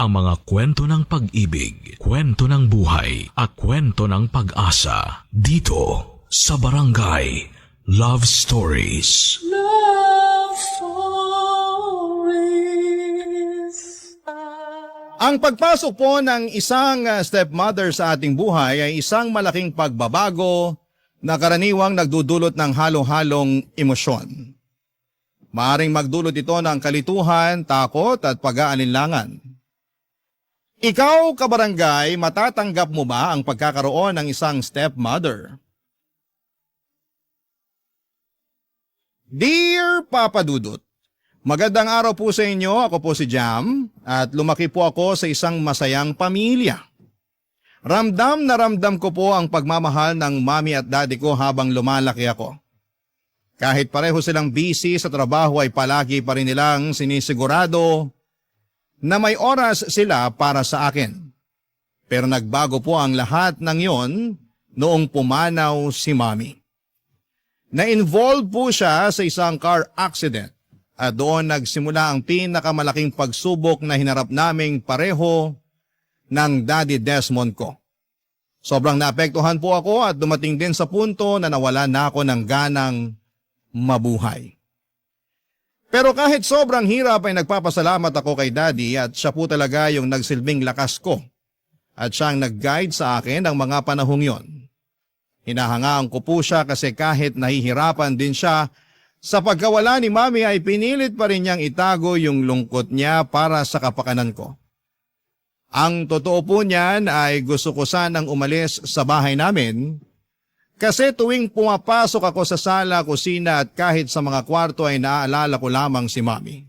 ang mga kwento ng pag-ibig, kwento ng buhay, at kwento ng pag-asa dito sa Barangay Love Stories. Love Stories. Ang pagpasok po ng isang stepmother sa ating buhay ay isang malaking pagbabago na karaniwang nagdudulot ng halo-halong emosyon. Maaring magdulot ito ng kalituhan, takot at pag-aalinlangan. Ikaw, kabarangay, matatanggap mo ba ang pagkakaroon ng isang stepmother? Dear Papa Dudut, magandang araw po sa inyo. Ako po si Jam at lumaki po ako sa isang masayang pamilya. Ramdam na ramdam ko po ang pagmamahal ng mami at daddy ko habang lumalaki ako. Kahit pareho silang busy sa trabaho ay palagi pa rin nilang sinisigurado na may oras sila para sa akin. Pero nagbago po ang lahat ng yon noong pumanaw si mami. Na-involve po siya sa isang car accident at doon nagsimula ang pinakamalaking pagsubok na hinarap naming pareho ng Daddy Desmond ko. Sobrang naapektuhan po ako at dumating din sa punto na nawala na ako ng ganang mabuhay. Pero kahit sobrang hirap ay nagpapasalamat ako kay Daddy at siya po talaga yung nagsilbing lakas ko at siyang nag-guide sa akin ng mga panahong yon. Hinahangaan ko po siya kasi kahit nahihirapan din siya sa pagkawala ni Mami ay pinilit pa rin niyang itago yung lungkot niya para sa kapakanan ko. Ang totoo po niyan ay gusto ko sanang umalis sa bahay namin kasi tuwing pumapasok ako sa sala, kusina at kahit sa mga kwarto ay naaalala ko lamang si Mami.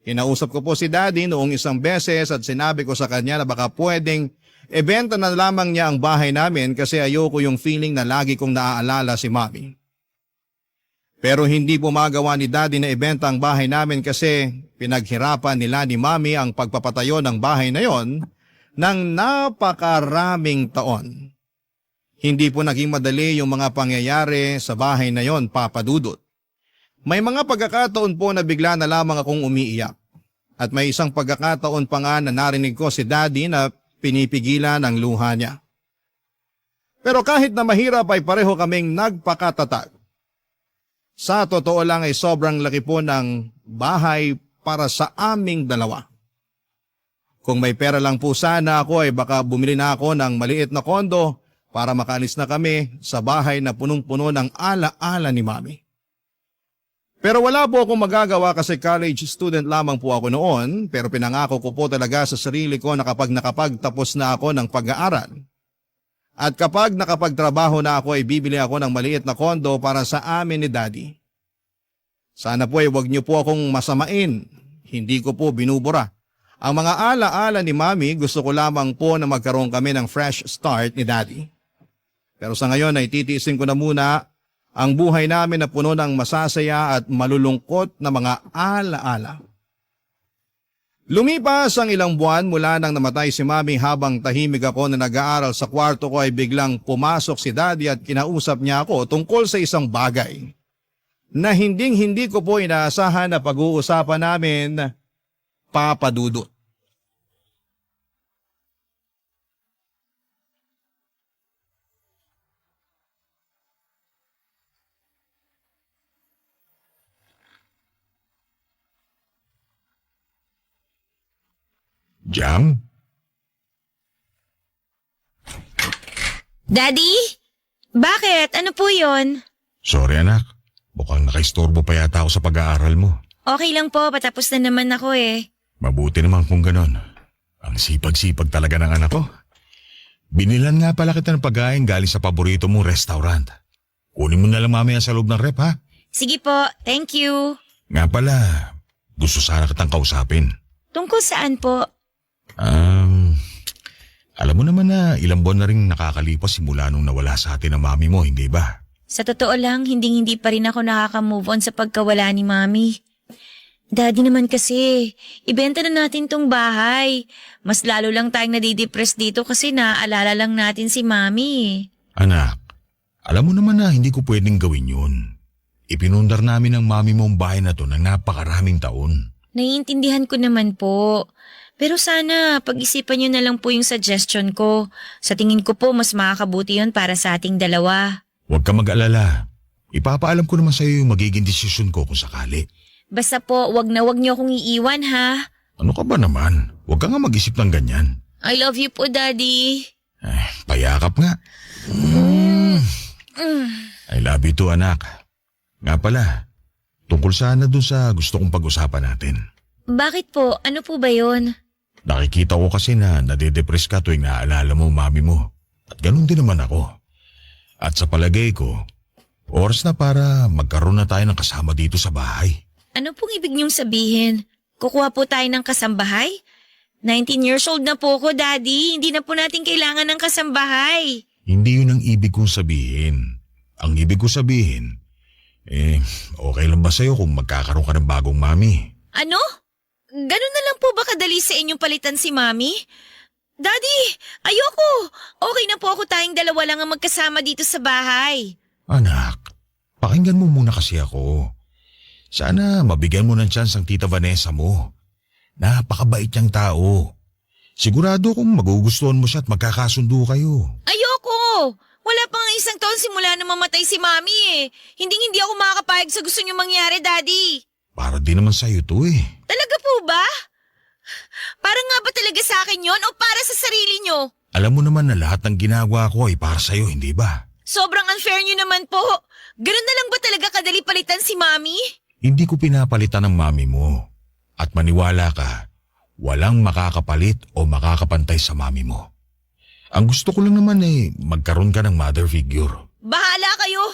Kinausap ko po si Daddy noong isang beses at sinabi ko sa kanya na baka pwedeng ibenta na lamang niya ang bahay namin kasi ayoko yung feeling na lagi kong naaalala si Mami. Pero hindi po magawa ni Daddy na ibenta ang bahay namin kasi pinaghirapan nila ni Mami ang pagpapatayo ng bahay na yon ng napakaraming taon. Hindi po naging madali yung mga pangyayari sa bahay na yon, Papa Dudut. May mga pagkakataon po na bigla na lamang akong umiiyak. At may isang pagkakataon pa nga na narinig ko si Daddy na pinipigilan ang luha niya. Pero kahit na mahirap ay pareho kaming nagpakatatag. Sa totoo lang ay sobrang laki po ng bahay para sa aming dalawa. Kung may pera lang po sana ako ay baka bumili na ako ng maliit na kondo para makaalis na kami sa bahay na punong-puno ng ala-ala ni Mami. Pero wala po akong magagawa kasi college student lamang po ako noon, pero pinangako ko po talaga sa sarili ko na kapag nakapagtapos na ako ng pag-aaral at kapag nakapagtrabaho na ako ay bibili ako ng maliit na kondo para sa amin ni Daddy. Sana po ay wag niyo po akong masamain, hindi ko po binubura. Ang mga ala-ala ni Mami gusto ko lamang po na magkaroon kami ng fresh start ni Daddy. Pero sa ngayon ay titiisin ko na muna ang buhay namin na puno ng masasaya at malulungkot na mga ala-ala. Lumipas ang ilang buwan mula nang namatay si Mami habang tahimik ako na nag-aaral sa kwarto ko ay biglang pumasok si Daddy at kinausap niya ako tungkol sa isang bagay na hindi ko po inaasahan na pag-uusapan namin, Papa Dudut. Jam? Daddy? Bakit? Ano po yon? Sorry anak, mukhang nakaistorbo pa yata ako sa pag-aaral mo. Okay lang po, patapos na naman ako eh. Mabuti naman kung ganon. Ang sipag-sipag talaga ng anak ko. Binilan nga pala kita ng pagkain galing sa paborito mong restaurant. Kunin mo na lang mamaya sa loob ng rep ha? Sige po, thank you. Nga pala, gusto sana kitang kausapin. Tungkol saan po? Alam mo naman na ilang buwan na rin nakakalipas simula nung nawala sa atin ang mami mo, hindi ba? Sa totoo lang, hindi pa rin ako nakaka-move on sa pagkawala ni Mami. Daddy naman kasi, ibenta na natin tong bahay. Mas lalo lang tayong nadidepress dito kasi naaalala lang natin si Mami. Anak, alam mo naman na hindi ko pwedeng gawin yun. Ipinundar namin ng mami mo ang bahay na to ng napakaraming taon. Naiintindihan ko naman po. Pero sana pag-isipan niyo na lang po yung suggestion ko. Sa tingin ko po mas makakabuti yun para sa ating dalawa. Huwag ka mag-alala. Ipapaalam ko naman sa iyo yung magiging desisyon ko kung sakali. Basta po, wag niyo akong iiwan ha. Ano ka ba naman? Huwag ka nga mag-isip ng ganyan. I love you po, Daddy. Payakap nga. I love you too, anak. Nga pala, tungkol sana dun sa gusto kong pag-usapan natin. Bakit po? Ano po ba yun? Nakikita ko kasi na nade-depress ka tuwing naaalala mo mami mo. At ganun din naman ako. At sa palagay ko, oras na para magkaroon na tayo ng kasama dito sa bahay. Ano pong ibig niyong sabihin? Kukuha po tayo ng kasambahay? 19 years old na po ko, Daddy. Hindi na po natin kailangan ng kasambahay. Hindi yun ang ibig kong sabihin. Ang ibig ko sabihin, okay lang ba sa'yo kung magkakaroon ka ng bagong mami? Ano? Ganun na lang po ba kadali sa inyong palitan si Mami? Daddy, ayoko. Okay na po ako tayong dalawa lang ang magkasama dito sa bahay. Anak, pakinggan mo muna kasi ako. Sana mabigyan mo ng chance ang tita Vanessa mo. Napakabait niyang tao. Sigurado kung magugustuhan mo siya at magkakasundo kayo. Ayoko! Wala pa nga isang taon simula na mamatay si Mami eh. Hindi ako makakapayag sa gusto niyo mangyari, Daddy. Para din naman sa'yo to eh. Talaga po ba? Para nga ba talaga sa akin yon o para sa sarili niyo? Alam mo naman na lahat ng ginagawa ko ay para sa'yo, hindi ba? Sobrang unfair niyo naman po. Ganun na lang ba talaga kadali palitan si Mami? Hindi ko pinapalitan ng mami mo. At maniwala ka, walang makakapalit o makakapantay sa mami mo. Ang gusto ko lang naman magkaroon ka ng mother figure. Bahala kayo.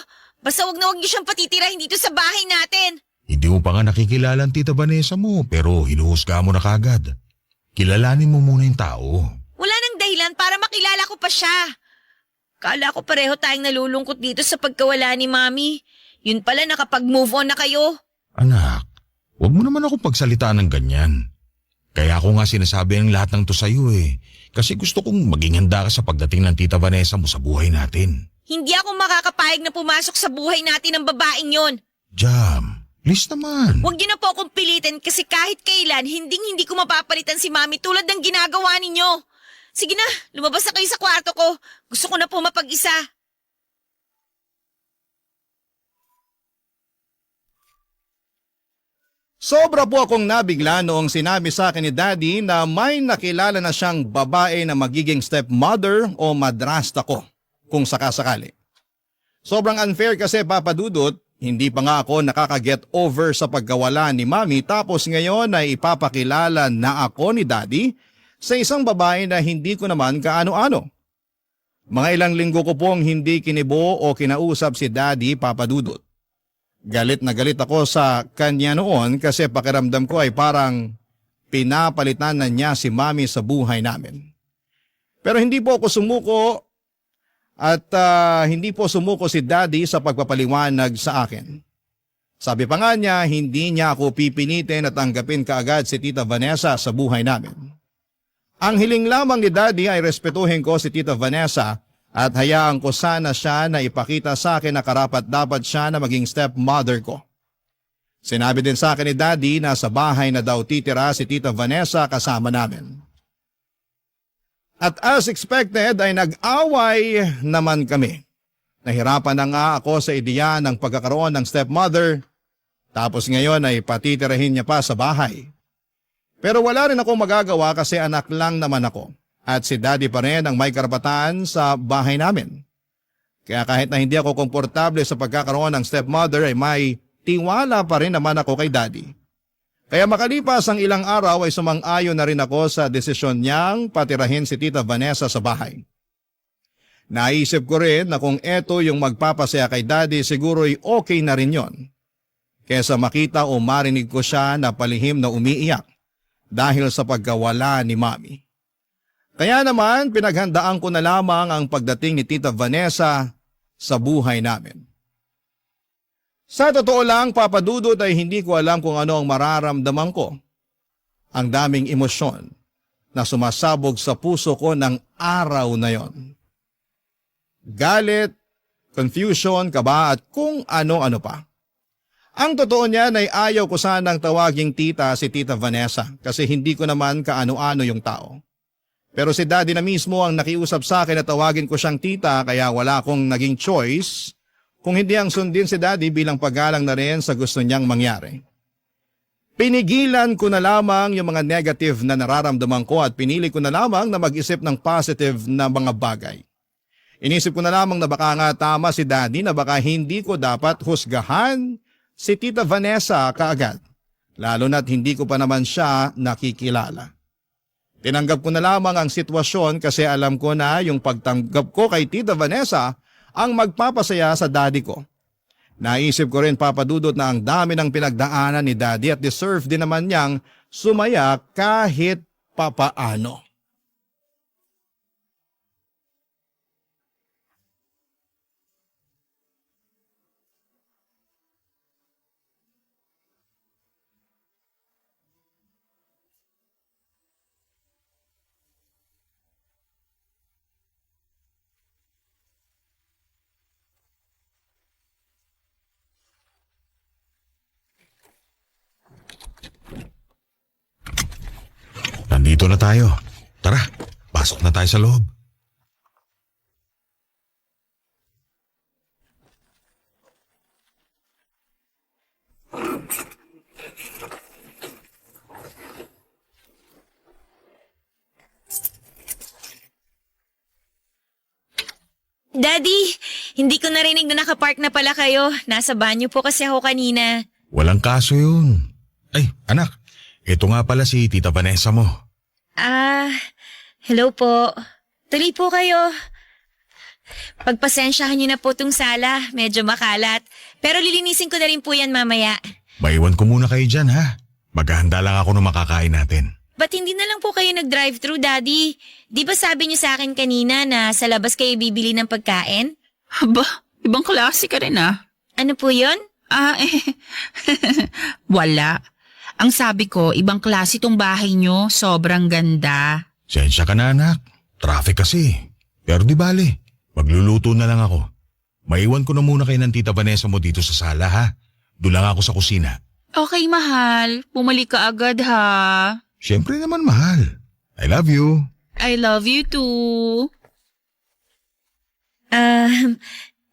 Basta wag niyo siyang patitirahin dito sa bahay natin. Hindi mo pa nga nakikilala ang tita Vanessa mo pero hinuhusga mo na kagad. Kilalanin mo muna yung tao. Wala nang dahilan para makilala ko pa siya. Kala ko pareho tayong nalulungkot dito sa pagkawala ni Mami. Yun pala nakapag-move on na kayo. Anak, huwag mo naman ako pagsalitaan ng ganyan. Kaya ako nga sinasabi ang lahat ng to sa'yo eh. Kasi gusto kong maging handa ka sa pagdating ng tita Vanessa mo sa buhay natin. Hindi ako makakapayag na pumasok sa buhay natin ng babaeng yon. Jam, please naman. Huwag niyo na po akong pilitin kasi kahit kailan, hindi ko mapapalitan si Mami tulad ng ginagawa ninyo. Sige na, lumabas na kayo sa kwarto ko. Gusto ko na po mapag-isa. Sobra po akong nabigla noong sinabi sa akin ni Daddy na may nakilala na siyang babae na magiging stepmother o madrasta ko kung sakasakali. Sobrang unfair kasi Papa Dudut, hindi pa nga ako nakaka-get over sa pagkawala ni Mami tapos ngayon ay ipapakilala na ako ni Daddy sa isang babae na hindi ko naman kaano-ano. Mga ilang linggo ko pong hindi kinibo o kinausap si Daddy, Papa Dudut. Galit na galit ako sa kanya noon kasi pakiramdam ko ay parang pinapalitan na niya si Mami sa buhay namin. Pero hindi po ako sumuko at hindi po sumuko si Daddy sa pagpapaliwanag sa akin. Sabi pa nga niya, hindi niya ako pipinitin at tanggapin kaagad si Tita Vanessa sa buhay namin. Ang hiling lamang ni Daddy ay respetuhin ko si Tita Vanessa at hayaan ko sana siya na ipakita sa akin na karapat-dapat siya na maging stepmother ko. Sinabi din sa akin ni Daddy na sa bahay na daw titira si Tita Vanessa kasama namin. At as expected ay nag-away naman kami. Nahirapan na nga ako sa ideya ng pagkakaroon ng stepmother, tapos ngayon ay patitirahin niya pa sa bahay. Pero wala rin ako magagawa kasi anak lang naman ako. At si Daddy pa rin ang may karapatan sa bahay namin. Kaya kahit na hindi ako komportable sa pagkakaroon ng stepmother ay may tiwala pa rin naman ako kay Daddy. Kaya makalipas ang ilang araw ay sumang-ayon na rin ako sa desisyon niyang patirahin si Tita Vanessa sa bahay. Naisip ko rin na kung eto yung magpapasaya kay Daddy siguro ay okay na rin yon. Kesa makita o marinig ko siya na palihim na umiiyak dahil sa pagkawala ni Mami. Kaya naman pinaghandaan ko na lamang ang pagdating ni Tita Vanessa sa buhay namin. Sa totoo lang, Papa Dudut, ay hindi ko alam kung ano ang mararamdaman ko. Ang daming emosyon na sumasabog sa puso ko ng araw na yon. Galit, confusion, kaba at kung ano-ano pa. Ang totoo niyan ay ayaw ko sanang tawaging tita si Tita Vanessa kasi hindi ko naman kaano-ano yung tao. Pero si Daddy na mismo ang nakiusap sa akin na tawagin ko siyang tita kaya wala akong naging choice kung hindi ang sundin si Daddy bilang paggalang na rin sa gusto niyang mangyari. Pinigilan ko na lamang yung mga negative na nararamdaman ko at pinili ko na lamang na mag-isip ng positive na mga bagay. Inisip ko na lamang na baka nga tama si Daddy na baka hindi ko dapat husgahan si Tita Vanessa kaagad, lalo na't hindi ko pa naman siya nakikilala. Tinanggap ko na lamang ang sitwasyon kasi alam ko na yung pagtanggap ko kay Tita Vanessa ang magpapasaya sa daddy ko. Naisip ko rin papadudot na ang dami ng pinagdaanan ni Daddy at deserve din naman niyang sumaya kahit papaano. Nandito na tayo. Tara, pasok na tayo sa loob. Daddy, hindi ko narinig na nakapark na pala kayo. Nasa banyo po kasi ako kanina. Walang kaso yun. Ay, anak, ito nga pala si Tita Vanessa mo. Hello po. Tuloy po kayo. Pagpasensyahan niyo na po tong sala. Medyo makalat. Pero lilinisin ko na rin po yan mamaya. Maiwan ko muna kayo dyan, ha? Maghahanda lang ako ng makakain natin. Ba't hindi na lang po kayo nag-drive-thru, Daddy? Di ba sabi niyo sa akin kanina na sa labas kayo bibili ng pagkain? Aba, ibang klase ka rin ah. Ano po yun? Wala. Ang sabi ko, ibang klase tong bahay nyo. Sobrang ganda. Sensya ka na, anak. Traffic kasi. Pero di bale, magluluto na lang ako. Maiwan ko na muna kayo ng Tita Vanessa mo dito sa sala, ha? Doon lang ako sa kusina. Okay, mahal. Bumalik ka agad ha. Siyempre naman, mahal. I love you. I love you too.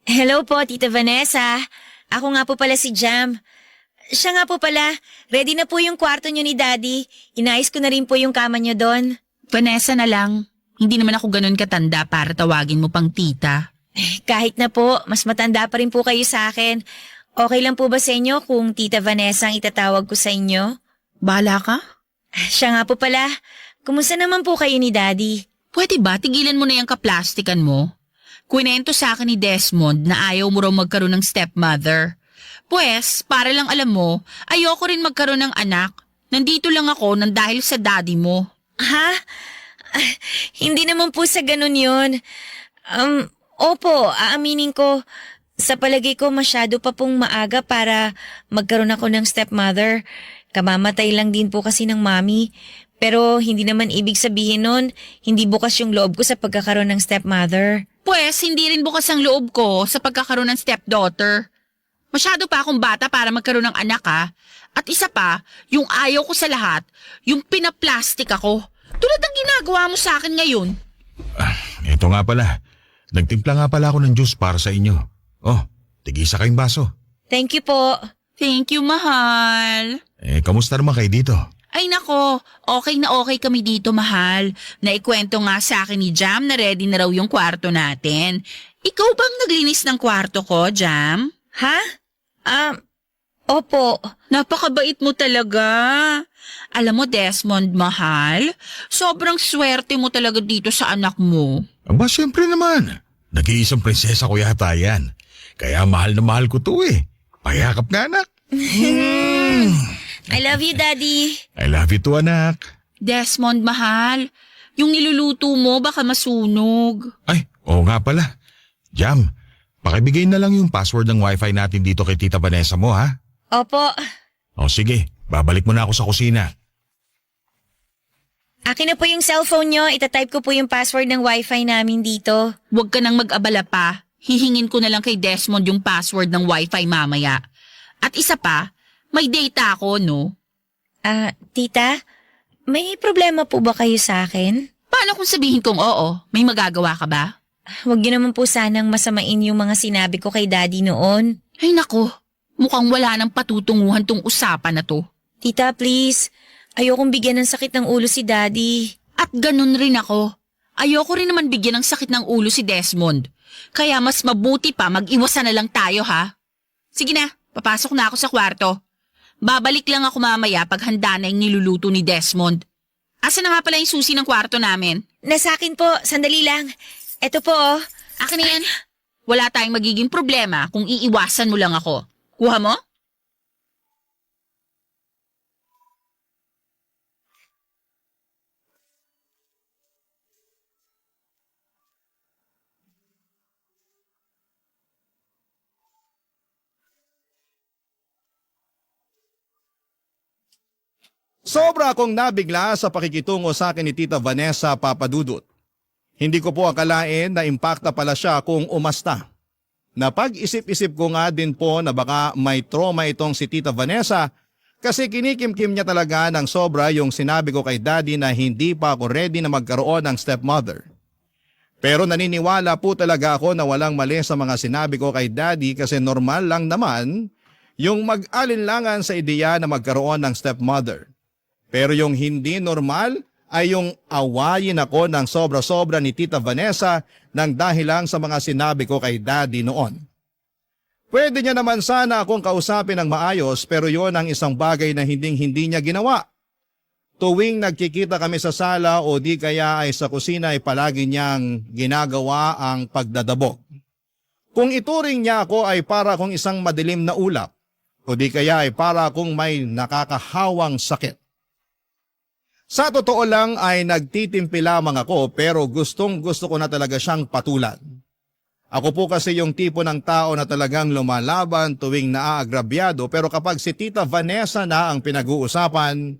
Hello po, Tita Vanessa. Ako nga po pala si Jam. Siya nga po pala, ready na po yung kwarto niyo ni Daddy. Inayos ko na rin po yung kama niyo doon. Vanessa na lang. Hindi naman ako ganun katanda para tawagin mo pang tita. Kahit na po, mas matanda pa rin po kayo sa akin. Okay lang po ba sa inyo kung Tita Vanessa ang itatawag ko sa inyo? Bahala ka? Siya nga po pala, kumusta naman po kayo ni Daddy? Pwede ba tigilan mo na yung kaplastikan mo? Kwento sa akin ni Desmond na ayaw mo raw magkaroon ng stepmother. Pues, para lang alam mo, ayoko rin magkaroon ng anak. Nandito lang ako nang dahil sa daddy mo. Ha? Hindi naman po sa ganun yun. Opo, aaminin ko. Sa palagay ko masyado pa pong maaga para magkaroon ako ng stepmother. Kamamatay lang din po kasi ng mami. Pero hindi naman ibig sabihin nun, hindi bukas yung loob ko sa pagkakaroon ng stepmother. Pues, hindi rin bukas ang loob ko sa pagkakaroon ng stepdaughter. Masyado pa akong bata para magkaroon ng anak ha. At isa pa, yung ayaw ko sa lahat, yung pinaplastic ako. Tulad ng ginagawa mo sa akin ngayon. Ito nga pala. Nagtimpla nga pala ako ng juice para sa inyo. Oh, tigisa kayong baso. Thank you po. Thank you, mahal. Kamusta naman kayo dito? Ay nako, okay na okay kami dito, mahal. Naikwento nga sa akin ni Jam na ready na raw yung kwarto natin. Ikaw bang naglinis ng kwarto ko, Jam? Ha? Opo. Napakabait mo talaga. Alam mo, Desmond, mahal, sobrang swerte mo talaga dito sa anak mo. Aba, siyempre naman. Nag-iisang prinsesa ko yata yan. Kaya mahal na mahal ko to eh. Payakap nga, anak. I love you, Daddy. I love you too, anak. Desmond, mahal, yung niluluto mo baka masunog. Ay, oo nga pala. Jam, pakibigay na lang yung password ng wifi natin dito kay Tita Vanessa mo, ha? Opo. O sige, babalik mo na ako sa kusina. Akin na po yung cellphone nyo. Itatype ko po yung password ng wifi namin dito. Huwag ka nang mag-abala pa. Hihingin ko na lang kay Desmond yung password ng wifi mamaya. At isa pa, may data ako, no? Tita, may problema po ba kayo sa akin? Paano kung sabihin kong oo? May magagawa ka ba? Huwag niyo naman po sanang masamain yung mga sinabi ko kay Daddy noon. Ay nako, mukhang wala nang patutunguhan tong usapan na to. Tita, please. Ayokong bigyan ng sakit ng ulo si Daddy. At ganun rin ako. Ayoko rin naman bigyan ng sakit ng ulo si Desmond. Kaya mas mabuti pa mag-iwasan na lang tayo, ha? Sige na, papasok na ako sa kwarto. Babalik lang ako mamaya pag handa na yung niluluto ni Desmond. Asa na nga pala yung susi ng kwarto namin? Nasa akin po, sandali lang. Eto po, oh. Akin na yan. Wala tayong magiging problema kung iiwasan mo lang ako. Kuha mo? Sobra akong nabigla sa pakikitungo sa akin ni Tita Vanessa Papadudut. Hindi ko po akalain na impacta pala siya kung umasta. Napag-isip-isip ko nga din po na baka may trauma itong si Tita Vanessa kasi kinikimkim niya talaga ng sobra yung sinabi ko kay Daddy na hindi pa ako ready na magkaroon ng stepmother. Pero naniniwala po talaga ako na walang mali sa mga sinabi ko kay Daddy kasi normal lang naman yung mag-alinlangan sa ideya na magkaroon ng stepmother. Pero yung hindi normal ay yung awayin ako ng sobra-sobra ni Tita Vanessa nang dahil lang sa mga sinabi ko kay Daddy noon. Pwede niya naman sana akong kausapin ng maayos pero yon ang isang bagay na hindi niya ginawa. Tuwing nagkikita kami sa sala o di kaya ay sa kusina ay palagi niyang ginagawa ang pagdadabog. Kung ituring niya ako ay para akong isang madilim na ulap o di kaya ay para akong may nakakahawang sakit. Sa totoo lang ay nagtitimpi lamang ako pero gustong gusto ko na talaga siyang patulan. Ako po kasi yung tipo ng tao na talagang lumalaban tuwing naaagrabyado pero kapag si Tita Vanessa na ang pinag-uusapan,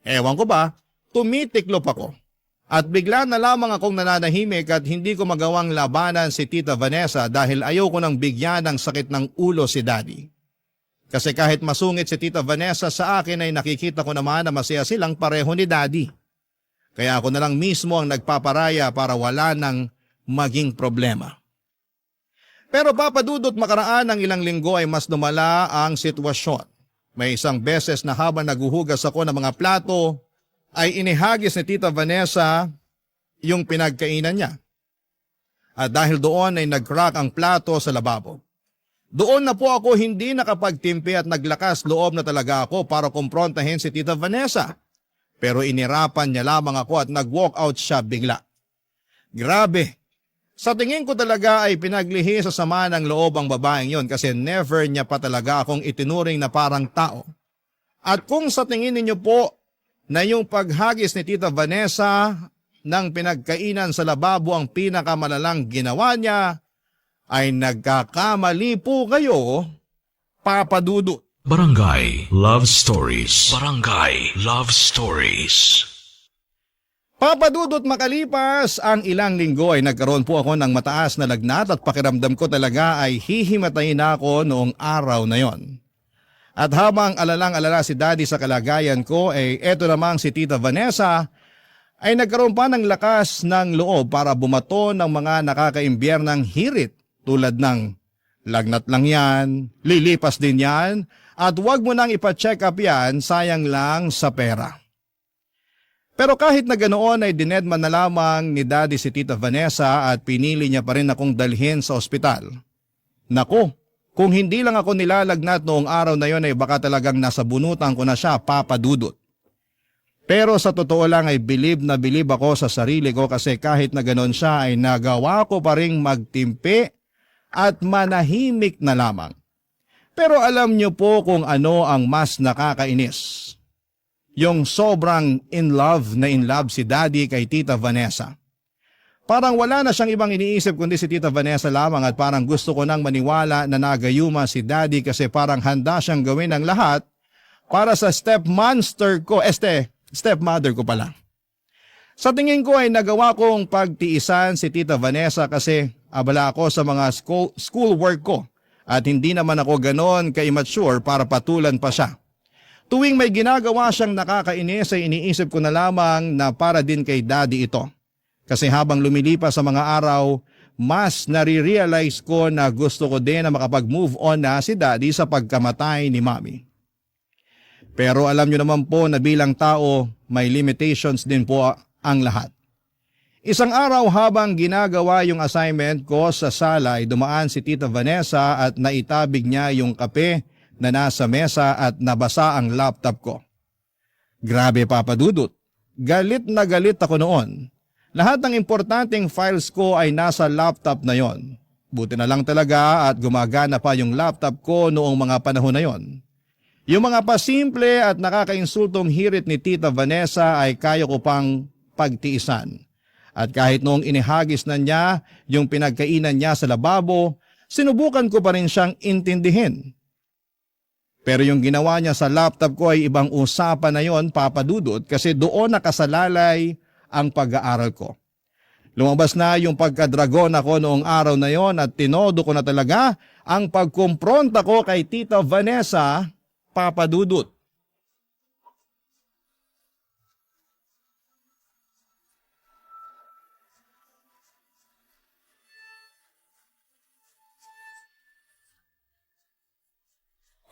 ewan ko ba, tumitiklop ako. At bigla na lamang akong nananahimik at hindi ko magawang labanan si Tita Vanessa dahil ayoko nang bigyan ng sakit ng ulo si Daddy. Kasi kahit masungit si Tita Vanessa sa akin ay nakikita ko naman na masaya silang pareho ni Daddy. Kaya ako na lang mismo ang nagpaparaya para wala nang maging problema. Pero Papadudot, makaraan ng ilang linggo ay mas lumala ang sitwasyon. May isang beses na habang naguhugas ako ng mga plato ay inihagis ni Tita Vanessa yung pinagkainan niya. At dahil doon ay nag-crack ang plato sa lababo. Doon na po ako hindi nakapagtimpi at naglakas loob na talaga ako para kumprontahin si Tita Vanessa. Pero inirapan niya lamang ako at nag-walk out siya bigla. Grabe! Sa tingin ko talaga ay pinaglihi sa sama ng loob ang babaeng yon kasi never niya pa talaga akong itinuring na parang tao. At kung sa tingin ninyo po na yung paghagis ni Tita Vanessa ng pinagkainan sa lababo ang pinakamalalang ginawa niya, ay nagkakamali po kayo, Papadudut. Barangay Love Stories. Barangay Love Stories. Papadudot, makalipas ang ilang linggo ay nagkaroon po ako ng mataas na lagnat at pakiramdam ko talaga ay hihimatayin na ako noong araw na yon. At habang alalang-alala si Daddy sa kalagayan ko ay eto namang si Tita Vanessa ay nagkaroon pa ng lakas ng loob para bumato ng mga nakakaimbyernang hirit tulad ng lagnat lang yan, lilipas din yan at wag mo nang ipa-check up yan, sayang lang sa pera. Pero kahit na ganoon ay dinedman na lamang ni Daddy si Tita Vanessa at pinili niya pa rin akong dalhin sa ospital. Naku, kung hindi lang ako nilalagnat noong araw na yon ay baka talagang nasa bunutan ko na siya, Papadudot. Pero sa totoo lang ay bilib na bilib ako sa sarili ko kasi kahit na ganoon siya ay nagawa ko pa ring magtimpi at manahimik na lamang. Pero alam niyo po kung ano ang mas nakakainis. Yung sobrang in love si Daddy kay Tita Vanessa. Parang wala na siyang ibang iniisip kundi si Tita Vanessa lamang at parang gusto ko nang maniwala na nagayuma si Daddy kasi parang handa siyang gawin ang lahat para sa stepmother ko pala. Sa tingin ko ay nagawa kong pagtiisan si Tita Vanessa kasi abala ako sa mga school work ko At hindi naman ako ganon ka-immature para patulan pa siya. Tuwing may ginagawa siyang nakakainis ay iniisip ko na lamang na para din kay daddy ito. Kasi habang lumilipas sa mga araw, mas nare-realize ko na gusto ko din na makapag-move on na si daddy sa pagkamatay ni mommy. Pero alam niyo naman po na bilang tao, may limitations din po ang lahat. Isang araw habang ginagawa yung assignment ko sa sala ay dumaan si Tita Vanessa at naitabig niya yung kape na nasa mesa at nabasa ang laptop ko. Grabe Papa Dudut, galit na galit ako noon. Lahat ng importanteng files ko ay nasa laptop na yon. Buti na lang talaga at gumagana pa yung laptop ko noong mga panahon na yon. Yung mga pasimple at nakakainsultong hirit ni Tita Vanessa ay kaya ko pang pagtiisan. At kahit noong inihagis na niya yung pinagkainan niya sa lababo, sinubukan ko pa rin siyang intindihin. Pero yung ginawa niya sa laptop ko ay ibang usapan na yon, Papa Dudut, kasi doon nakasalalay ang pag-aaral ko. Lumabas na yung pagkadragon ako noong araw na yon at tinodo ko na talaga ang pagkumpronta ko kay Tita Vanessa, Papa Dudut.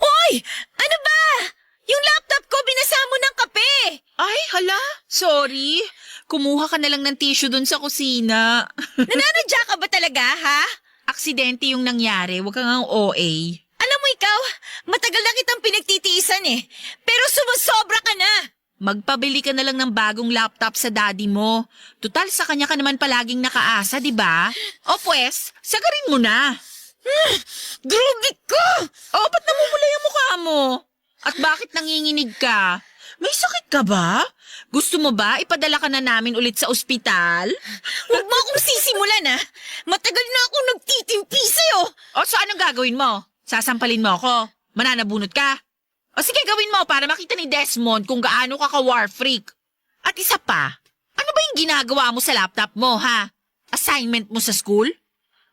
Hoy! Ano ba? Yung laptop ko, binasa mo ng kape! Ay, hala, sorry. Kumuha ka na lang ng tissue dun sa kusina. Nananadya ka ba talaga, ha? Aksidente yung nangyari, huwag kang ang OA. Alam mo ikaw, matagal na kitang pinagtitiisan eh. Pero sumusobra ka na. Magpabili ka na lang ng bagong laptop sa daddy mo. Tutal sa kanya ka naman palaging nakaasa, di ba? O pues, sagarin mo na. Grabe ka! O, ba't namumulay ang mukha mo? At bakit nanginginig ka? May sakit ka ba? Gusto mo ba ipadala ka na namin ulit sa ospital? Huwag mo akong sisimulan, ha? Matagal na akong nagtitimpi sa'yo. O, so anong gagawin mo? Sasampalin mo ako? Mananabunot ka? O sige, gawin mo para makita ni Desmond kung gaano ka ka-war freak. At isa pa, ano ba yung ginagawa mo sa laptop mo, ha? Assignment mo sa school?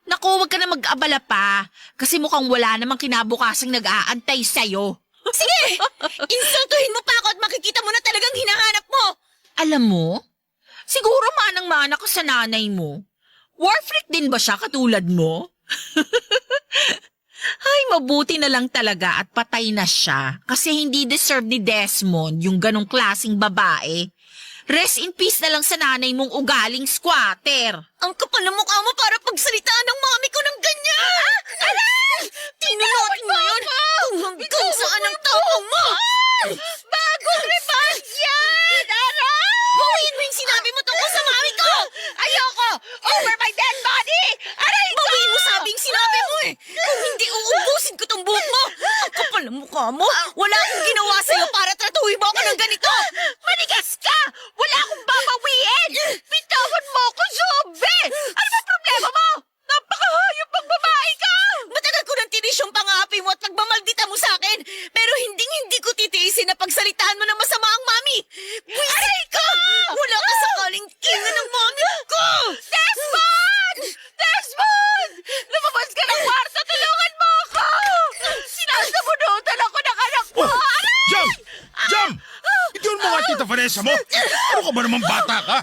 Naku, huwag ka na mag-abala pa kasi mukhang wala namang kinabukasang nag-aantay sa'yo. Sige! Insultuhin mo pa ako at makikita mo na talagang hinahanap mo. Alam mo, siguro manang-mana ka sa nanay mo. War freak din ba siya katulad mo? Ay, mabuti na lang talaga at patay na siya kasi hindi deserve ni Desmond yung ganong klaseng babae. Rest in peace na lang sa nanay mong ugaling squatter. Ang kapal ng mukha mo para pagsalitaan ng mami ko ng ganyan. Aray! Tinulotin mo yun kung hanggang saan ang tawang mo. Bagong revanche yan! Aray! Bawiin mo yung sinabi mo tungkol sa mami ko. Ayoko! Over my dead body! Aray ko! Bawiin mo sabing sinabi mo eh. Kung hindi uubusin ko tong buhok mo. Ang kapal ng mukha mo. Wala akong ginawa sa'yo para tratuhin mo ako ng ganito. Manigas ka! Wala akong babawiin! Bitawan mo ako, Zobe! Ano ba problema mo? Napakahayop ang babae ka! Matagal ko nang tinis yung pang-aapi mo at pagmamaldita mo sa akin. Pero hindi ko titiisin na pagsalitaan mo ng masama ang mami. Buwisit ka! Wala ka sakaling ina ng mami ko! Desmond! Desmond! Lumabas ka ng kwarto! Tulungan mo ako! Sinasabunutan ako ng anak mo! Aray! Jam! Jam! Itiyon mo nga Tita Vanessa mo! Ano ka ba naman bata ka?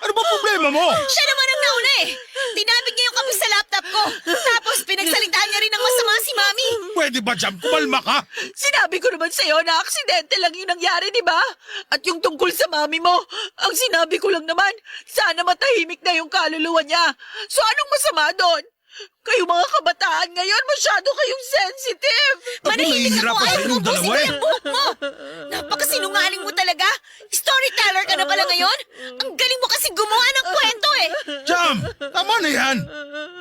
Ano ba problema mo? Siya naman ang nauna eh. Tinabig niya yung kape sa laptop ko. Tapos pinagsalitaan niya rin ng masama si mami. Pwede ba, Jam? Kumalma ka! Sinabi ko naman sa'yo na aksidente lang yung nangyari, di ba? At yung tungkol sa mami mo, ang sinabi ko lang naman, sana matahimik na yung kaluluwa niya. So anong masama doon? Kayo mga kabataan ngayon, masyado kayong sensitive. Manahimik ako, nahihirapan ayaw kayong mo busin dalawa ko eh. yung buhok mo. Napakasinungaling mo talaga. Storyteller ka na pala ngayon. Ang galing mo kasi gumawa ng kwento eh. Jam! Tama na yan!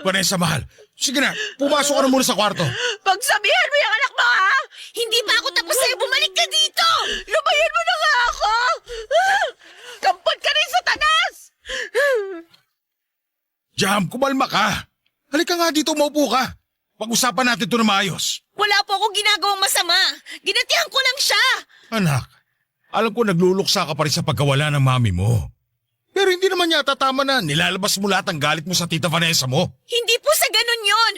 Vanessa, mahal. Sige na, pumasok ka na muna sa kwarto. Pagsabihan mo yung anak mo, ha? Hindi pa ako tapos sa'yo, bumalik ka dito. Lumayan mo na nga ako! Kampot ka rin sa tanas! Jam, kumalma ka. Halika nga dito, maupo ka. Pag-usapan natin ito na maayos. Wala po akong ginagawang masama. Ginatihan ko lang siya. Anak, alam ko nagluluksa ka pa rin sa pagkawala ng mami mo. Pero hindi naman yata tama na nilalabas mo lahat ang galit mo sa Tita Vanessa mo. Hindi po sa ganun yun.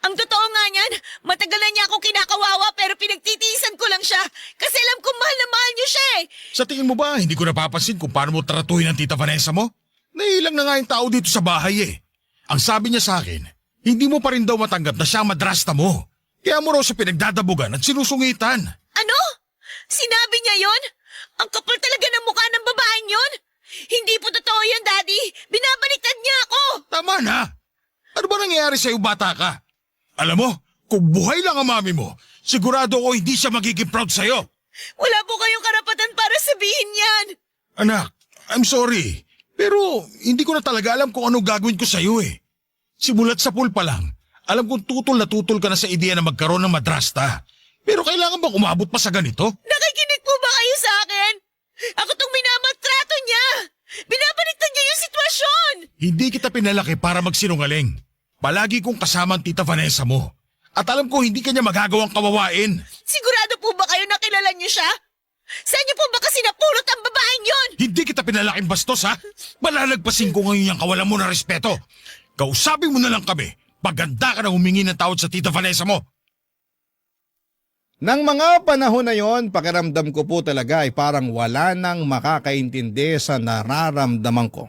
Ang totoo nga niyan, matagal na niya ako kinakawawa pero pinagtitiisan ko lang siya kasi alam kong mahal na mahal niyo siya eh. Sa tingin mo ba, hindi ko napapansin kung paano mo tratuhin ang tita Vanessa mo? Nailang na nga yung tao dito sa bahay eh. Ang sabi niya sa akin, hindi mo pa rin daw matanggap na siya ang madrasta mo. Kaya mo raw siya pinagdadabugan at sinusungitan. Ano? Sinabi niya yon? Ang kapal talaga ng mukha ng babaeng yon. Hindi po totoo yun, Daddy. Binabaliktad niya ako. Tama na. Ano ba nangyayari sa'yo, bata ka? Alam mo, kung buhay lang ang mami mo, sigurado ko hindi siya magiging proud sa'yo. Wala po kayong karapatan para sabihin yan. Anak, I'm sorry. Pero hindi ko na talaga alam kung anong gagawin ko sa'yo eh. Simulat sa pool pa lang, alam kong tutol na tutol ka na sa ideya na magkaroon ng madrasta. Pero kailangan bang umabot pa sa ganito? Nakikinig po ba kayo sa akin? Ako tong minamaltrato niya. Binabaliktad niya yung sitwasyon. Hindi kita pinalaki para magsinungaling. Palagi kong kasama ang tita Vanessa mo. At alam ko hindi kanya magagawang kawawain. Sigurado po ba kayo na kilala niyo siya? Saan niyo po ba kasi napulot ang babaeng yon? Hindi kita pinalaking bastos ha. Malalagpasin ko ngayon yung kawalan mo na respeto. Kausapin mo na lang kami. Paganda ka na humingi ng tawad sa tita Vanessa mo. Nang mga panahon na yon, pakiramdam ko po talaga ay parang wala nang makakaintindi sa nararamdaman ko.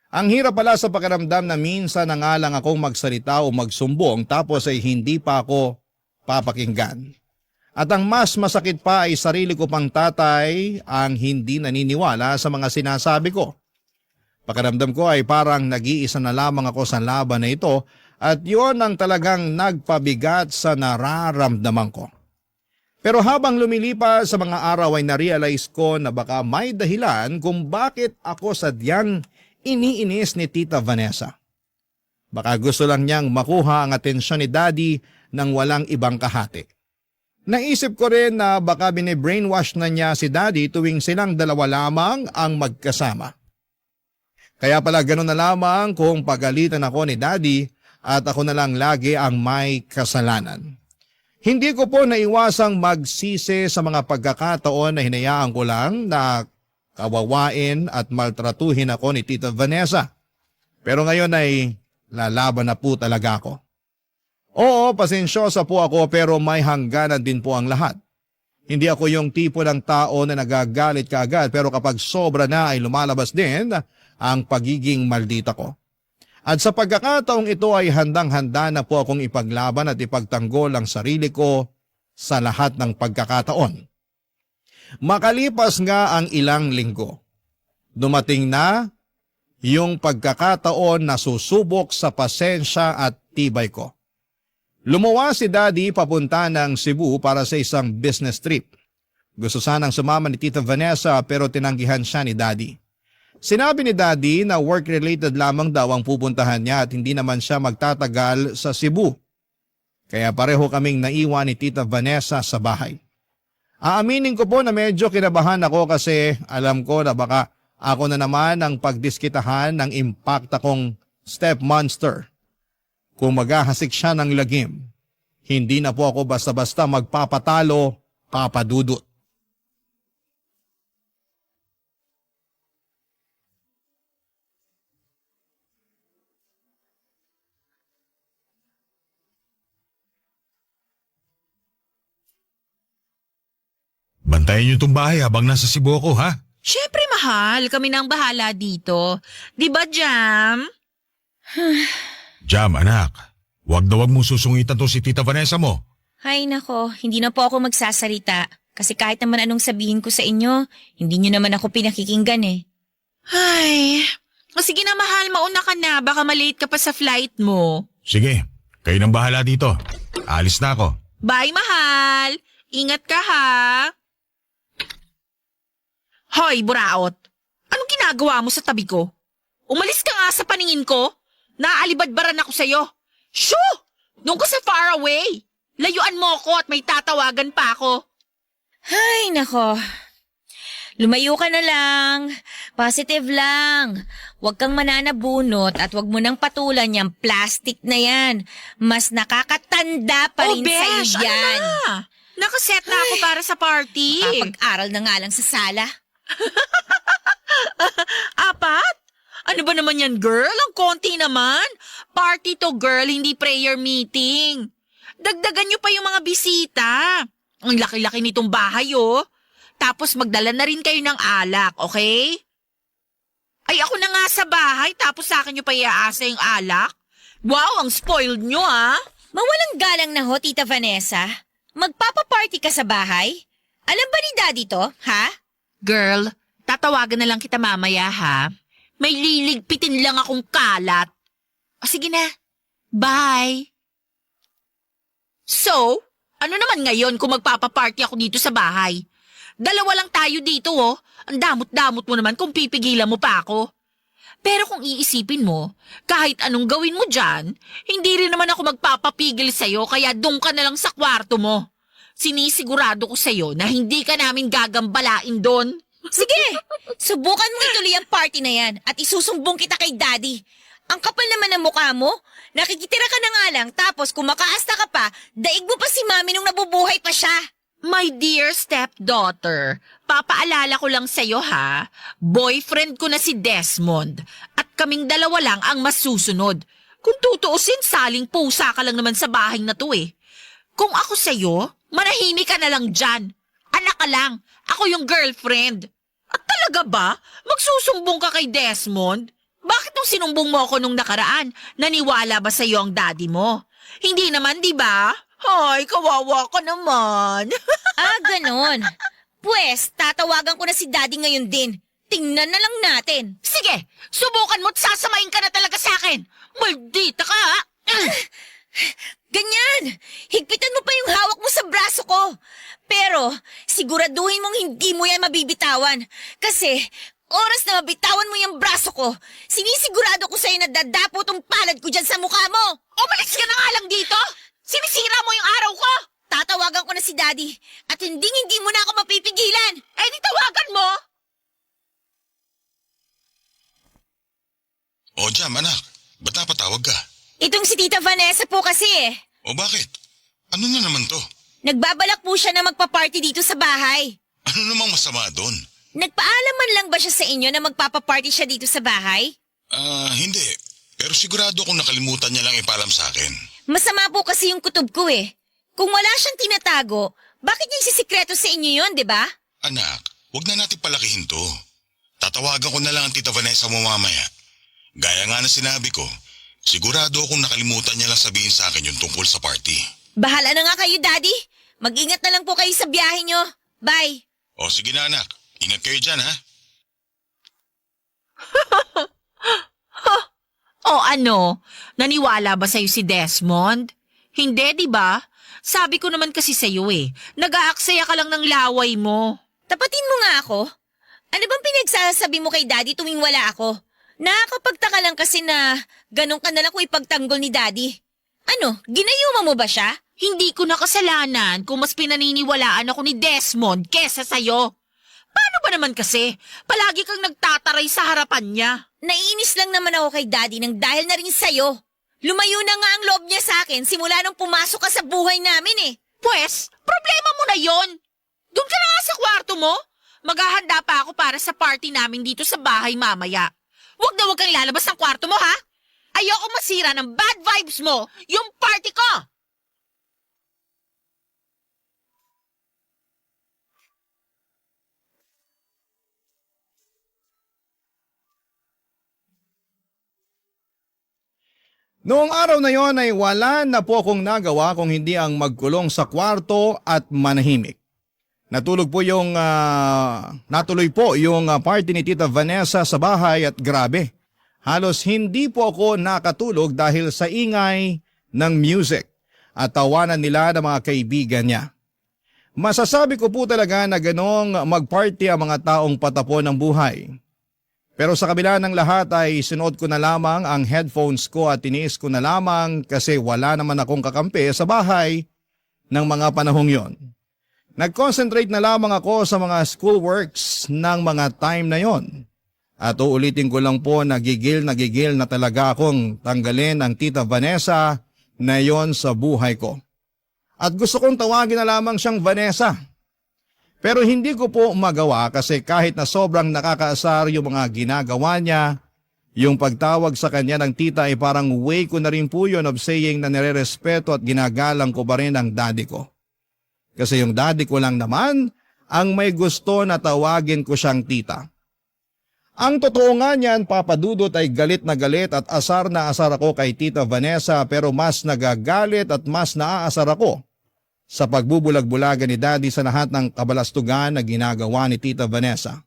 Ang hirap pala sa pakiramdam na minsan na nga lang akong magsalita o magsumbong tapos ay hindi pa ako papakinggan. At ang mas masakit pa ay sarili ko pang tatay ang hindi naniniwala sa mga sinasabi ko. Pakiramdam ko ay parang nag-iisa na lamang ako sa laban na ito at yon ang talagang nagpabigat sa nararamdaman ko. Pero habang lumilipas sa mga araw ay narealize ko na baka may dahilan kung bakit ako sadyang iniinis ni Tita Vanessa. Baka gusto lang niyang makuha ang atensyon ni Daddy nang walang ibang kahati. Naisip ko rin na baka bine-brainwash na niya si Daddy tuwing silang dalawa lamang ang magkasama. Kaya pala gano'n na lamang kung pagalitan ako ni Daddy at ako na lang lagi ang may kasalanan. Hindi ko po naiwasang magsisi sa mga pagkakataon na hinayaan ko lang na kawawain at maltratuhin ako ni Tita Vanessa. Pero ngayon ay lalaban na po talaga ako. Oo, pasensyosa po ako pero may hangganan din po ang lahat. Hindi ako yung tipo ng tao na nagagalit kaagad pero kapag sobra na ay lumalabas din ang pagiging maldita ko. At sa pagkakataong ito ay handang-handa na po akong ipaglaban at ipagtanggol ang sarili ko sa lahat ng pagkakataon. Makalipas nga ang ilang linggo, dumating na yung pagkakataon na susubok sa pasensya at tibay ko. Lumuwa si Daddy papunta ng Cebu para sa isang business trip. Gusto sanang sumama ni Tita Vanessa pero tinanggihan siya ni Daddy. Sinabi ni Daddy na work-related lamang daw ang pupuntahan niya at hindi naman siya magtatagal sa Cebu. Kaya pareho kaming naiwan ni Tita Vanessa sa bahay. Aaminin ko po na medyo kinabahan ako kasi alam ko na baka ako na naman ang pagdiskitahan ng impact akong step monster. Kung maghahasik siya ng lagim, hindi na po ako basta-basta magpapatalo, papadudot. Bantayan niyo itong bahay habang nasa Cebu ako, ha? Syempre mahal, kami nang bahala dito. Di ba, Jam? Jam, anak. Huwag na huwag mong susungitan to si Tita Vanessa mo. Ay nako, hindi na po ako magsasalita. Kasi kahit naman anong sabihin ko sa inyo, hindi nyo naman ako pinakikinggan eh. Ay, sige na mahal, mauna ka na. Baka malate ka pa sa flight mo. Sige, kayo nang bahala dito. Alis na ako. Bye, mahal. Ingat ka, ha? Hoy, buraot. Anong ginagawa mo sa tabi ko? Umalis ka nga sa paningin ko. Naaalibadbaran ako sa'yo. Shoo! Doon ka sa far away. Layuan mo ako at may tatawagan pa ako. Ay nako, lumayo ka na lang. Positive lang. Huwag kang mananabunot at huwag mo nang patulan yung plastic na yan. Mas nakakatanda pa rin Besh, sa'yo yan. ano na? Nakaset na ako para sa party. Kapag-aral na nga lang sa sala. Apat? Ano ba naman yan, girl? Ang konti naman. Party to, girl, hindi prayer meeting. Dagdagan nyo pa yung mga bisita. Ang laki-laki nitong bahay, oh. Tapos magdala na rin kayo ng alak, okay? Ay, ako na nga sa bahay, tapos sa akin nyo pa iaasa yung alak? Wow, ang spoiled nyo, ah. Mawalang galang na ho, Tita Vanessa. Magpapaparty ka sa bahay? Alam ba ni Daddy to, ha? Girl, tatawagan na lang kita mamaya, ha? May liligpitin lang akong kalat. O sige na, bye. So, ano naman ngayon kung magpapaparty ako dito sa bahay? Dalawa lang tayo dito, oh. Ang damot-damot mo naman kung pipigilan mo pa ako. Pero kung iisipin mo, kahit anong gawin mo dyan, hindi rin naman ako magpapapigil sa'yo kaya doon ka na lang sa kwarto mo. Sinisigurado ko sa'yo na hindi ka namin gagambalain doon. Sige, subukan mo ituloy ang party na yan at isusumbong kita kay Daddy. Ang kapal naman ng mukha mo. Nakikitira ka na nga lang tapos kung makaasta ka pa, daig mo pa si Mami nung nabubuhay pa siya. My dear stepdaughter, papaalala ko lang sa'yo ha, boyfriend ko na si Desmond at kaming dalawa lang ang masusunod. Kung tutuusin, saling pusa ka lang naman sa bahay na to eh. Kung ako sa'yo, manahimik ka na lang dyan. Anak ka lang, ako yung girlfriend. At talaga ba, magsusumbong ka kay Desmond? Bakit nung sinumbong mo ako nung nakaraan, naniwala ba sa'yo ang daddy mo? Hindi naman, di ba? Ay, kawawa ka naman. Ganon. Pwes, tatawagan ko na si Daddy ngayon din. Tingnan na lang natin. Sige, subukan mo't sasamain ka na talaga sa akin. Maldita ka, ha? Ganyan! Higpitan mo pa yung hawak mo sa braso ko. Pero, siguraduhin mong hindi mo yan mabibitawan. Kasi, oras na mabitawan mo yung braso ko, sinisigurado ko sa'yo na dadapo tong palad ko dyan sa mukha mo. Umalis ka na nga lang dito! Sinisira mo yung araw ko! Tatawagan ko na si Daddy at hindi mo na ako mapipigilan. Eh di tawagan mo! O Jam, anak, ba't napatawag ka? Itong si Tita Vanessa po kasi eh. O bakit? Ano na naman to? Nagbabalak po siya na magpa-party dito sa bahay. Ano namang masama doon? Nagpaalam man lang ba siya sa inyo na magpapaparty siya dito sa bahay? Hindi. Pero sigurado kung nakalimutan niya lang ipaalam sa akin. Masama po kasi yung kutob ko eh. Kung wala siyang tinatago, bakit niya isisikreto sa inyo yun, di ba? Anak, wag na natin palakihin to. Tatawagan ko na lang ang Tita Vanessa mo mamaya. Gaya nga na sinabi ko, sigurado akong nakalimutan niya lang sabihin sa akin yung tungkol sa party. Bahala na nga kayo, Daddy. Mag-ingat na lang po kayo sa biyahe nyo. Bye. O sige na anak, ingat kayo dyan ha. O ano, naniwala ba sa'yo si Desmond? Hindi, di ba? Sabi ko naman kasi sa'yo eh, nag-aaksaya ka lang ng laway mo. Tapatin mo nga ako. Ano bang pinagsasabi mo kay Daddy tuwing wala ako? Nakakapagtaka lang kasi na ganun ka na lang kung ipagtanggol ni Daddy. Ano, ginayuma mo ba siya? Hindi ko na kasalanan kung mas pinaniniwalaan ako ni Desmond kesa sa'yo. Paano ba naman kasi? Palagi kang nagtataray sa harapan niya. Naiinis lang naman ako kay Daddy nang dahil na rin sa'yo. Lumayo na nga ang loob niya sa akin simula nung pumasok ka sa buhay namin eh. Pwes, problema mo na yon. Doon ka na nga sa kwarto mo. Maghahanda pa ako para sa party namin dito sa bahay mamaya. Huwag na huwag kang lalabas ng kwarto mo ha. Ayoko masira ng bad vibes mo, yung party ko. Noong araw na yon ay wala na po akong nagawa kung hindi ang magkulong sa kwarto at manahimik. Natuloy po yung party ni Tita Vanessa sa bahay at grabe. Halos hindi po ako nakatulog dahil sa ingay ng music at tawanan nila ng mga kaibigan niya. Masasabi ko po talaga na ganong magparty ang mga taong patapon ng buhay. Pero sa kabila ng lahat ay sinuot ko na lamang ang headphones ko at tiniis ko na lamang kasi wala naman akong kakampi sa bahay ng mga panahong yon. Nag-concentrate na lamang ako sa mga schoolworks ng mga time na yon. At uulitin ko lang po na gigil na talaga akong tanggalin ang Tita Vanessa na yon sa buhay ko. At gusto kong tawagin na lamang siyang Vanessa. Pero hindi ko po magawa kasi kahit na sobrang nakakaasar yung mga ginagawa niya, Yung pagtawag sa kanya ng tita ay parang way ko na rin po yun of saying na nirerespeto at ginagalang ko pa rin ang daddy ko. Kasi yung daddy ko lang naman ang may gusto na tawagin ko siyang tita. Ang totoo nga niyan, Papa Dudut, ay galit na galit at asar na asar ako kay Tita Vanessa, pero mas nagagalit at mas naaasar ako sa pagbubulag-bulagan ni Daddy sa lahat ng kabalastugan na ginagawa ni Tita Vanessa.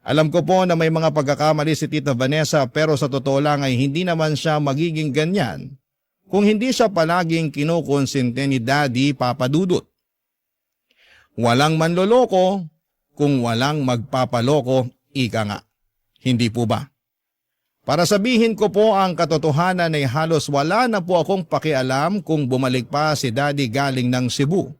Alam ko po na may mga pagkakamali si Tita Vanessa, pero sa totoo lang ay hindi naman siya magiging ganyan kung hindi siya palaging kinukonsente ni Daddy, Papa Dudut. Walang manloloko kung walang magpapaloko, ika nga. Hindi po ba? Para sabihin ko po ang katotohanan ay halos wala na po akong pakialam kung bumalik pa si Daddy galing ng Cebu.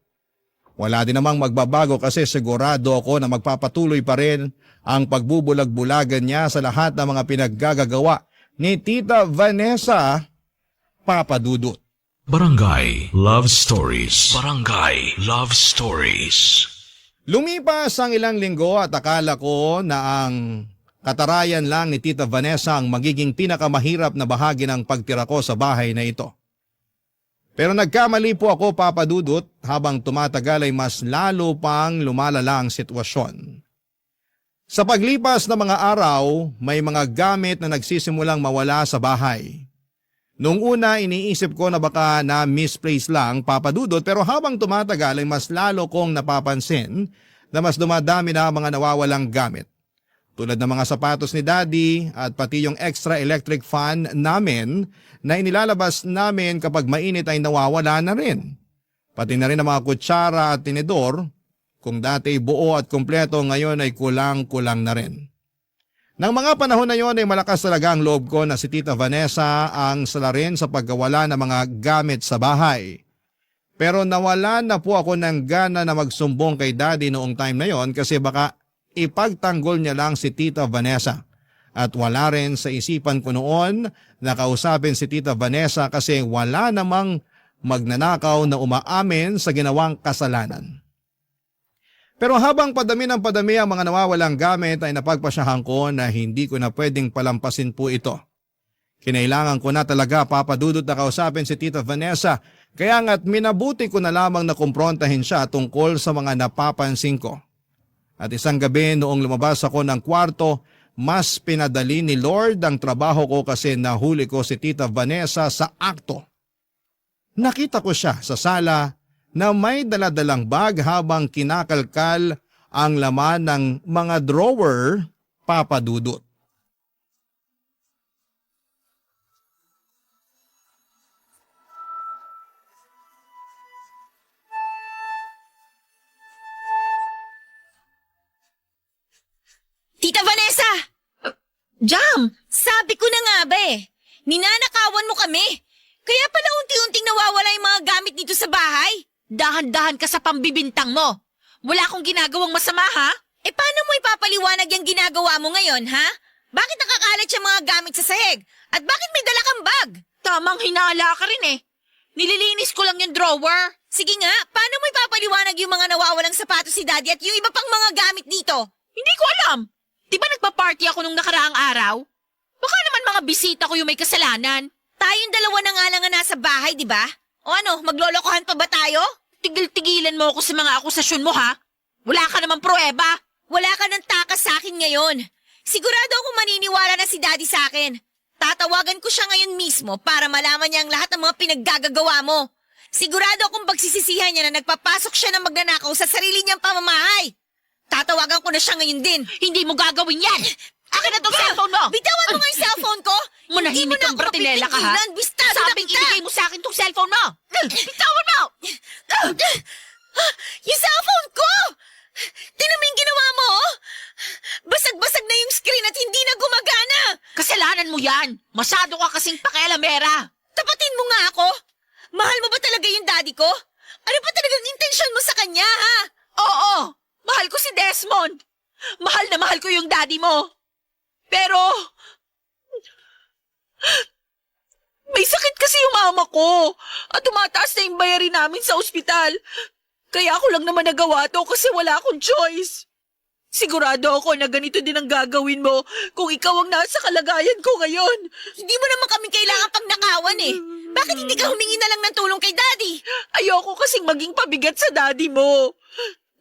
Wala din namang magbabago kasi sigurado ako na magpapatuloy pa rin ang pagbubulag-bulagan niya sa lahat ng mga pinaggagawa ni Tita Vanessa, Papa Dudut. Barangay Love Stories. Barangay Love Stories. Lumipas ang ilang linggo at akala ko na ang katarayan lang ni Tita Vanessa ang magiging pinakamahirap na bahagi ng pagtira ko sa bahay na ito. Pero nagkamali po ako, Papa Dudut, habang tumatagal ay mas lalo pang lumalala ang sitwasyon. Sa paglipas ng mga araw, may mga gamit na nagsisimulang mawala sa bahay. Noong una, iniisip ko na baka na-misplace lang, Papa Dudut, pero habang tumatagal ay mas lalo kong napapansin na mas dumadami na ang mga nawawalang gamit. Tulad ng mga sapatos ni Daddy at pati yung extra electric fan namin na inilalabas namin kapag mainit ay nawawala na rin. Pati na rin ang mga kutsara at tinidor, kung dati buo at kumpleto ngayon ay kulang-kulang na rin. Nang mga panahon na yon ay malakas talaga ang loob ko na si Tita Vanessa ang salarin sa pagkawala ng mga gamit sa bahay. Pero nawala na po ako ng gana na magsumbong kay Daddy noong time na yon kasi baka ipagtanggol niya lang si Tita Vanessa. At wala rin sa isipan ko noon na kausapin si Tita Vanessa kasi wala namang magnanakaw na umaamin sa ginawang kasalanan. Pero habang padami ng padami ang mga nawawalang gamit ay napagpasyahan ko na hindi ko na pwedeng palampasin po ito. Kinailangan ko na talaga, Papa Dudut, na kausapin si Tita Vanessa, kaya nga't minabuti ko na lamang na kumprontahin siya tungkol sa mga napapansin ko. At isang gabi noong lumabas ako ng kwarto, mas pinadali ni Lord ang trabaho ko kasi nahuli ko si Tita Vanessa sa akto. Nakita ko siya sa sala na may daladalang bag habang kinakalkal ang laman ng mga drawer, Papa Dudut. Tita Vanessa! Jam! Sabi ko na nga ba ninanakawan mo kami. Kaya pala unti-unting nawawala yung mga gamit dito sa bahay. Dahan-dahan ka sa pambibintang mo. Wala akong ginagawang masama, ha? Paano mo ipapaliwanag yung ginagawa mo ngayon, ha? Bakit nakakalat yung mga gamit sa sahig? At bakit may dala kang bag? Tamang hinala ka rin eh. Nililinis ko lang yung drawer. Sige nga, paano mo ipapaliwanag yung mga nawawalang sapatos si Daddy at yung iba pang mga gamit dito? Hindi ko alam. Di ba nagpa-party ako nung nakaraang araw? Baka naman mga bisita ko yung may kasalanan. Tayong dalawa na nga lang nga nasa bahay, di ba? O ano, maglolokohan pa ba tayo? Tigil-tigilan mo ako sa mga akusasyon mo, ha? Wala ka namang pruweba. Wala ka ng takas sa akin ngayon. Sigurado akong maniniwala na si Daddy sa akin. Tatawagan ko siya ngayon mismo para malaman niya ang lahat ng mga pinaggagawa mo. Sigurado akong pagsisisihan niya na nagpapasok siya ng magnanakaw sa sarili niyang pamamahay. Tatawagan ko na siya ngayon din. Hindi mo gagawin yan. Akin na tong cellphone mo. Bitawan mo nga yung cellphone ko. Manahimik kang bratinela ka, ha? Bistado na Sabing kita. ibigay mo sa akin tong cellphone mo. Bitawan mo! Yung cellphone ko! Tinan mo yung ginawa mo, oh? Basag-basag na yung screen at hindi na gumagana. Kasalanan mo yan. Masyado ka kasing pakialamera. Tapatin mo nga ako. Mahal mo ba talaga yung daddy ko? Ano pa talagang intensyon mo sa kanya, ha? Oo, mahal ko si Desmond. Mahal na mahal ko yung daddy mo. Pero may sakit kasi yung mama ko at tumataas na yung bayarin namin sa ospital. Kaya ako lang naman nagawa to kasi wala akong choice. Sigurado ako na ganito din ang gagawin mo kung ikaw ang nasa kalagayan ko ngayon. Hindi mo naman kami kailangan pag nakawan eh. Bakit hindi ka humingi na lang ng tulong kay Daddy? Ayoko kasing maging pabigat sa daddy mo.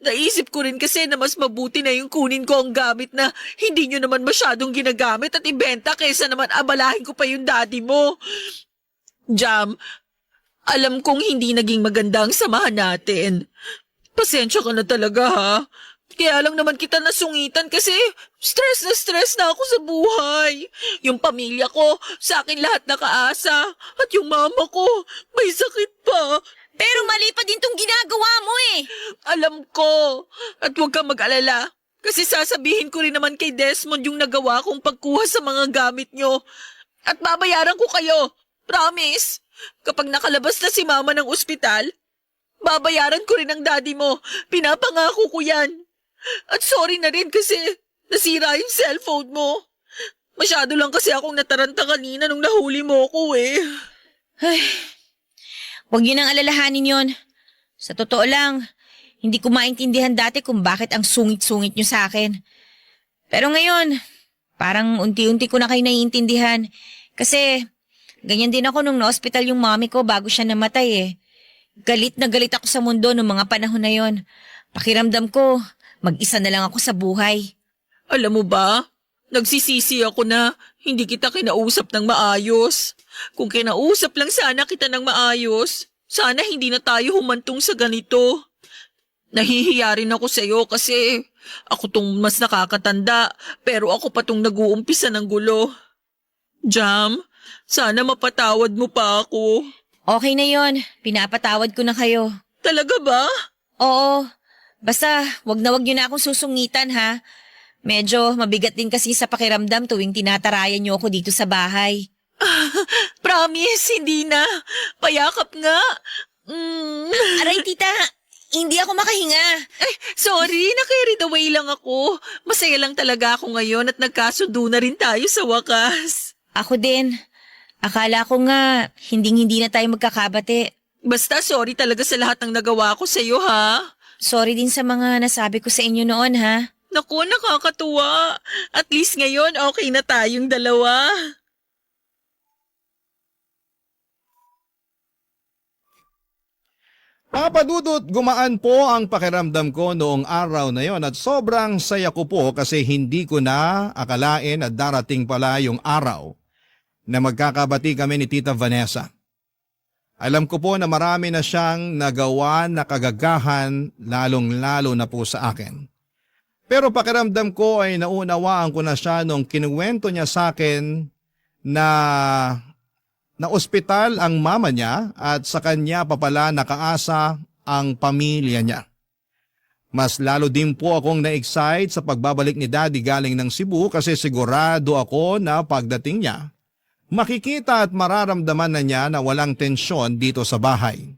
Naisip ko rin kasi na mas mabuti na yung kunin ko ang gamit na hindi nyo naman masyadong ginagamit at ibenta kaysa naman abalahin ko pa yung daddy mo. Jam, alam kong hindi naging maganda ang samahan natin. Pasensya ka na talaga ha. Kaya lang naman kita nasungitan kasi stress na ako sa buhay. Yung pamilya ko, sa akin lahat nakaasa. At yung mama ko, may sakit pa. Pero mali pa din tong ginagawa mo eh. Alam ko. At huwag kang mag-alala. Kasi sasabihin ko rin naman kay Desmond yung nagawa kong pagkuha sa mga gamit nyo. At babayaran ko kayo. Promise. Kapag nakalabas na si mama ng ospital, babayaran ko rin ang daddy mo. Pinapangako ko yan. At sorry na rin kasi nasira yung cellphone mo. Masyado lang kasi akong nataranta kanina nung nahuli mo ko eh. Ay, huwag yun ang alalahanin yon. Sa totoo lang, hindi ko maintindihan dati kung bakit ang sungit-sungit nyo sa akin. Pero ngayon, parang unti-unti ko na kayo naiintindihan. Kasi ganyan din ako nung na-hospital yung mommy ko bago siya namatay eh. Galit na galit ako sa mundo nung mga panahon na yon. Pakiramdam ko, mag-isa na lang ako sa buhay. Alam mo ba, nagsisisi ako na hindi kita kinausap ng maayos. Kung kinausap lang sana kita ng maayos, sana hindi na tayo humantong sa ganito. Nahihiya rin ako sa'yo kasi ako tong mas nakakatanda pero ako pa tong nag-uumpisa ng gulo. Jam, sana mapatawad mo pa ako. Okay na yon, pinapatawad ko na kayo. Talaga ba? Oo, basta wag nyo na akong susungitan ha. Medyo mabigat din kasi sa pakiramdam tuwing tinatarayan nyo ako dito sa bahay. Promise, hindi na. Payakap nga. Aray tita, hindi ako makahinga. Ay, sorry, na-carried away lang ako. Masaya lang talaga ako ngayon at nagkasundo na rin tayo sa wakas. Ako din. Akala ko nga, hindi na tayo magkakabati. Basta sorry talaga sa lahat ng nagawa ko sa'yo, ha? Sorry din sa mga nasabi ko sa inyo noon, ha? Naku, nakakatuwa. At least ngayon, okay na tayong dalawa. Papadudot, gumaan po ang pakiramdam ko noong araw na yon at sobrang saya ko po kasi hindi ko na akalain at darating pala yung araw na magkakabati kami ni Tita Vanessa. Alam ko po na marami na siyang nagawa na kagagahan lalong-lalo na po sa akin. Pero pakiramdam ko ay naunawaan ko na siya nung kinuwento niya sa akin na ospital ang mama niya at sa kanya pa pala nakaasa ang pamilya niya. Mas lalo din po akong na-excite sa pagbabalik ni Daddy galing ng Cebu kasi sigurado ako na pagdating niya, makikita at mararamdaman na niya na walang tensyon dito sa bahay.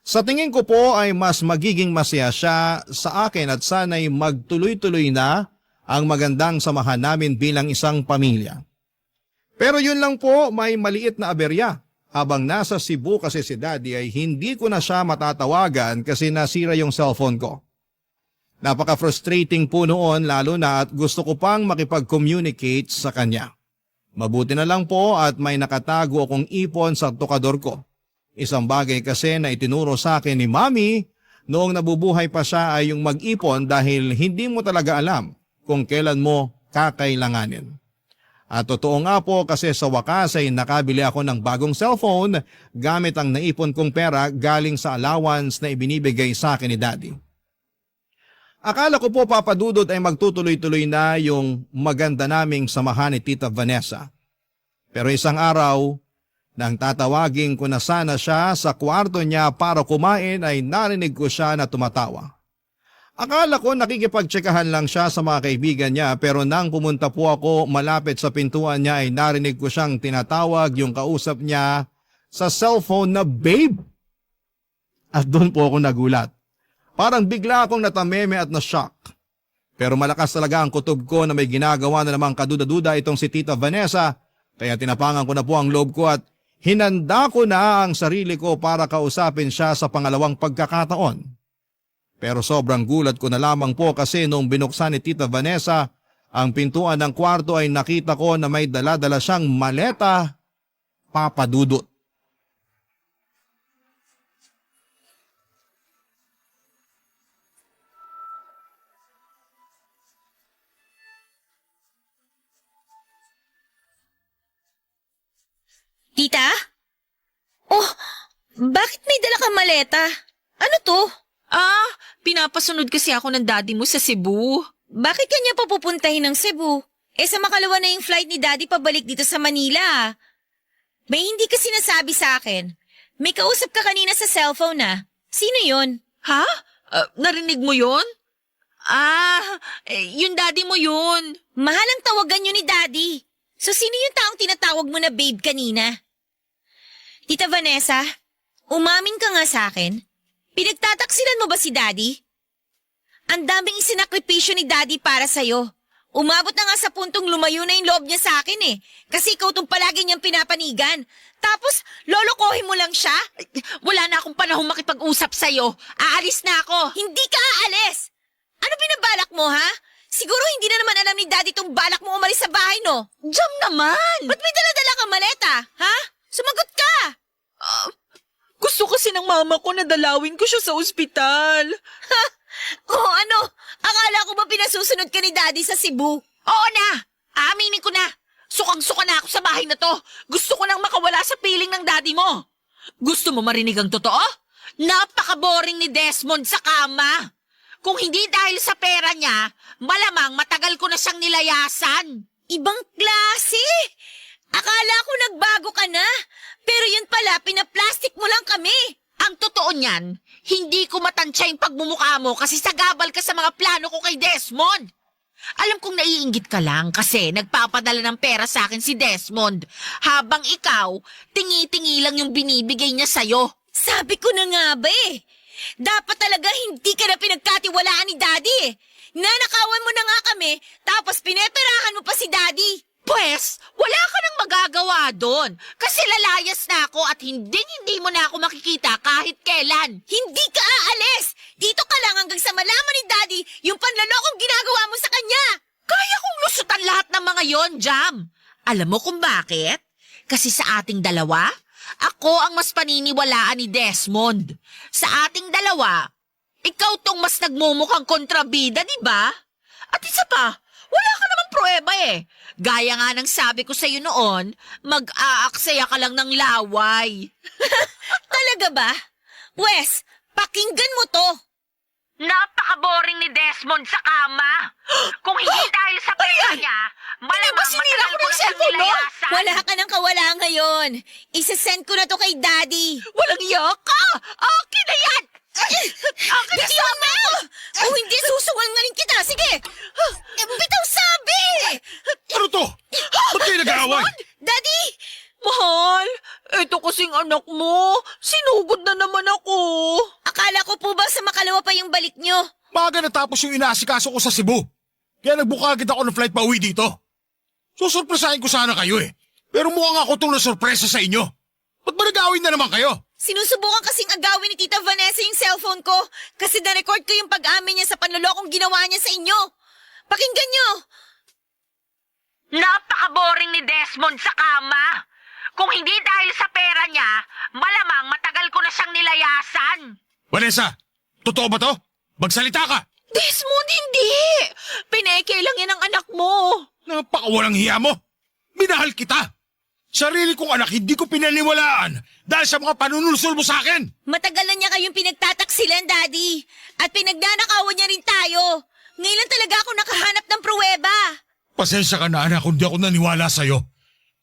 Sa tingin ko po ay mas magiging masaya siya sa akin at sana'y magtuloy-tuloy na ang magandang samahan namin bilang isang pamilya. Pero yun lang po, may maliit na aberya. Habang nasa Cebu kasi si Daddy ay hindi ko na siya matatawagan kasi nasira yung cellphone ko. Napaka-frustrating po noon lalo na at gusto ko pang makipag-communicate sa kanya. Mabuti na lang po at may nakatago akong ipon sa tokador ko. Isang bagay kasi na itinuro sa akin ni Mami noong nabubuhay pa siya ay yung mag-ipon dahil hindi mo talaga alam kung kailan mo kakailanganin. At totoo nga po kasi sa wakas ay nakabili ako ng bagong cellphone gamit ang naipon kong pera galing sa allowance na ibinibigay sa akin ni Daddy. Akala ko po papadudot ay magtutuloy-tuloy na yung maganda naming samahan ni Tita Vanessa. Pero isang araw, nang tatawagin ko na sana siya sa kwarto niya para kumain ay narinig ko siya na tumatawa. Akala ko nakikipagtsekahan lang siya sa mga kaibigan niya pero nang pumunta po ako malapit sa pintuan niya ay narinig ko siyang tinatawag yung kausap niya sa cellphone na babe. At doon po ako nagulat. Parang bigla akong natameme at na-shock. Pero malakas talaga ang kutob ko na may ginagawa na namang kaduda-duda itong si Tita Vanessa kaya tinapangan ko na po ang loob ko at hinanda ko na ang sarili ko para kausapin siya sa pangalawang pagkakataon. Pero sobrang gulat ko na lamang po kasi nung binuksan ni Tita Vanessa ang pintuan ng kwarto ay nakita ko na may dala-dala siyang maleta, Papa Dudut. Tita? Oh, bakit may dala kang maleta? Ano to? Pinapasunod kasi ako ng daddy mo sa Cebu. Bakit kanya papupuntahin ng Cebu? Sa makalawa na yung flight ni Daddy pabalik dito sa Manila. May hindi ka sinasabi sa akin. May kausap ka kanina sa cellphone na. Sino yon? Ha? Narinig mo yun? Yung daddy mo yun. Mahalang tawagan yun ni Daddy. So sino yung taong tinatawag mo na babe kanina? Tita Vanessa, umamin ka nga sa akin. Pinagtataksilan mo ba si Daddy? Ang daming isinakripisyo ni Daddy para sa'yo. Umabot na nga sa puntong lumayo na yung loob niya sa akin eh. Kasi ikaw itong palagi niyang pinapanigan. Tapos, lolokohin mo lang siya? Wala na akong panahon makipag-usap sa'yo. Aalis na ako. Hindi ka aalis! Ano binabalak mo, ha? Siguro hindi na naman alam ni Daddy itong balak mo umalis sa bahay, no? Jam naman! Ba't may dala-dala kang maleta, ha? Sumagot ka! Gusto kasi ng mama ko na dalawin ko siya sa ospital. Ha? Oh, ano? Akala ko ba pinasusunod ka ni Daddy sa Cebu? Oo na! Aminin ko na! Sukang-suka na ako sa bahay na to. Gusto ko nang makawala sa piling ng daddy mo. Gusto mo marinig ang totoo? Napaka-boring ni Desmond sa kama. Kung hindi dahil sa pera niya, malamang matagal ko na siyang nilayasan. Ibang klase! Akala ko nagbago ka na. Pero yun pala, pinaplastic mo lang kami. Ang totoo niyan, hindi ko matansya yung pagmumukha mo kasi sagabal ka sa mga plano ko kay Desmond. Alam kong naiinggit ka lang kasi nagpapadala ng pera sa akin si Desmond. Habang ikaw, tingi-tingi lang yung binibigay niya sa'yo. Sabi ko na nga ba eh. Dapat talaga hindi ka na pinagkatiwalaan ni Daddy eh. Nanakawan mo na nga kami, tapos pineperahan mo pa si Daddy. Pwes, wala ka nang magagawa doon. Kasi lalayas na ako at hindi mo na ako makikita kahit kailan. Hindi ka aalis! Dito ka lang hanggang sa malaman ni Daddy yung panlalokong ginagawa mo sa kanya! Kaya kong lusutan lahat ng mga yon, Jam. Alam mo kung bakit? Kasi sa ating dalawa, ako ang mas paniniwalaan ni Desmond. Sa ating dalawa, ikaw tong mas nagmumukhang kontrabida, di ba? At isa pa, wala ka namang pruweba eh. Gaya nga ng sabi ko sa'yo noon, mag-aaksaya ka lang ng laway. Talaga ba? Wes, pakinggan mo to. Napaka-boring ni Desmond sa kama. Kung hindi dahil sa pera niya, malamang sinira ko matagal ko ng na siyang cellphone mo? nilayasan. Wala ka nang kawala ngayon. Isasend ko na to kay Daddy. Walang iya ka! Akin na yan! Akin na yan! O hindi, susungaling kita. Sige. Bitaw sabi. Ano to? Ba't kayo nag-aaway? Daddy! Mahal, eto kasing anak mo. Sinugod na naman ako. Akala ko po ba sa makalawa pa yung balik nyo? Maaga natapos yung inaasikaso ko sa Cebu. Kaya nagbuka agad ako ng flight pa uwi dito. Susurpresahin ko sana kayo eh. Pero mukhang ako itong nasurpresa sa inyo. Ba't ba nag-aaway na naman kayo? Sinusubukan kasing agawin ni Tita Vanessa yung cellphone ko kasi na-record ko yung pag-amin niya sa panlolokong ginawa niya sa inyo. Pakinggan nyo. Napaka-boring ni Desmond sa kama. Kung hindi dahil sa pera niya, malamang matagal ko na siyang nilayasan. Vanessa, totoo ba to? Magsalita ka! Desmond, hindi! Pineke lang yan ang anak mo. Napakawalang hiya mo! Minahal kita! Sarili kong anak hindi ko pinaniwalaan dahil sa mga panunulsol mo sa akin! Matagal na niya kayong pinagtataksilan, Daddy. At pinagnanakawan niya rin tayo. Ngayon lang talaga ako nakahanap ng pruweba. Pasensya ka na anak kung di ako naniwala sa'yo.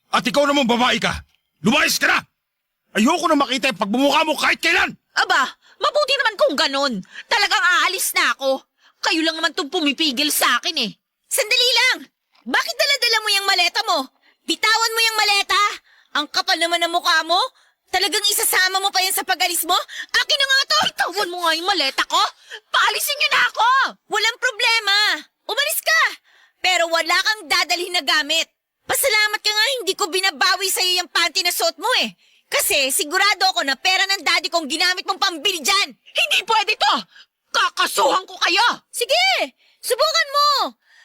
At ikaw naman babae ka. Lumayas ka na! Ayoko na makita yung pagbumukha mo kahit kailan! Aba, mabuti naman kung ganun. Talagang aalis na ako. Kayo lang naman itong pumipigil sa akin eh. Sandali lang! Bakit dala-dala mo yung maleta mo? Bitawan mo yung maleta! Ang kapal naman ng mukha mo! Talagang isasama mo pa yan sa pag-alis mo? Akin na nga to! Bitawan mo nga yung maleta ko. Paalisin niyo na ako! Walang problema! Umalis ka! Pero wala kang dadalhin na gamit. Pasalamat ka nga hindi ko binabawi sa'yo yung panty na suot mo eh. Kasi sigurado ako na pera ng daddy kong ginamit mong pambili dyan. Hindi pwede to! Kakasuhan ko kayo! Sige! Subukan mo!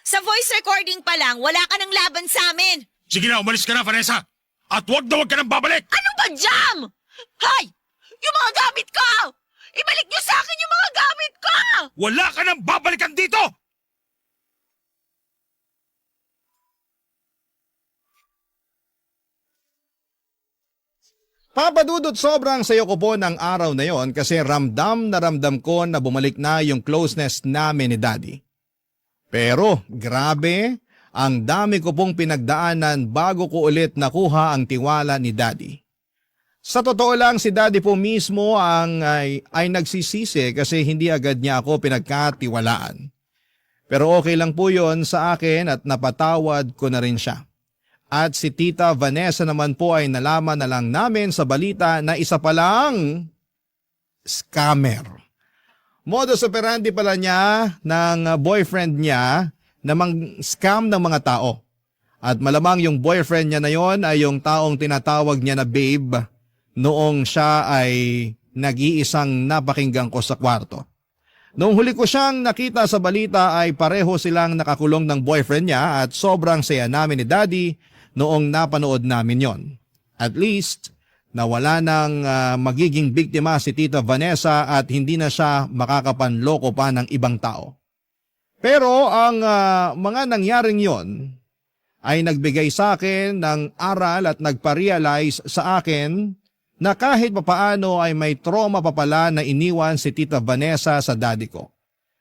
Sa voice recording pa lang, wala ka ng laban sa amin. Sige na, umalis ka na, Vanessa! At huwag na huwag ka nang babalik! Ano ba, Jam? Hay! Yung mga gamit ko! Ibalik niyo sa akin yung mga gamit ko! Wala ka nang babalikan dito! Papa Dudut, sobrang sayo ko po ng araw na yon kasi ramdam na ramdam ko na bumalik na yung closeness namin ni Daddy. Pero grabe, ang dami ko pong pinagdaanan bago ko ulit nakuha ang tiwala ni Daddy. Sa totoo lang, si Daddy po mismo ay nagsisisi kasi hindi agad niya ako pinagkatiwalaan. Pero okay lang po yon sa akin at napatawad ko na rin siya. At si Tita Vanessa naman po ay nalaman na lang namin sa balita na isa palang scammer. Modus operandi pala niya ng boyfriend niya na mang-scam ng mga tao. At malamang yung boyfriend niya na yon ay yung taong tinatawag niya na babe noong siya ay nag-iisang napakinggan ko sa kwarto. Noong huli ko siyang nakita sa balita ay pareho silang nakakulong ng boyfriend niya at sobrang saya namin ni Daddy noong napanood namin yon. At least, nawala nang magiging biktima si Tita Vanessa at hindi na siya makakapanloko pa ng ibang tao. Pero ang mga nangyaring yon ay nagbigay sa akin ng aral at nagpa-realize sa akin na kahit papaano ay may trauma pa pala na iniwan si Tita Vanessa sa daddy ko.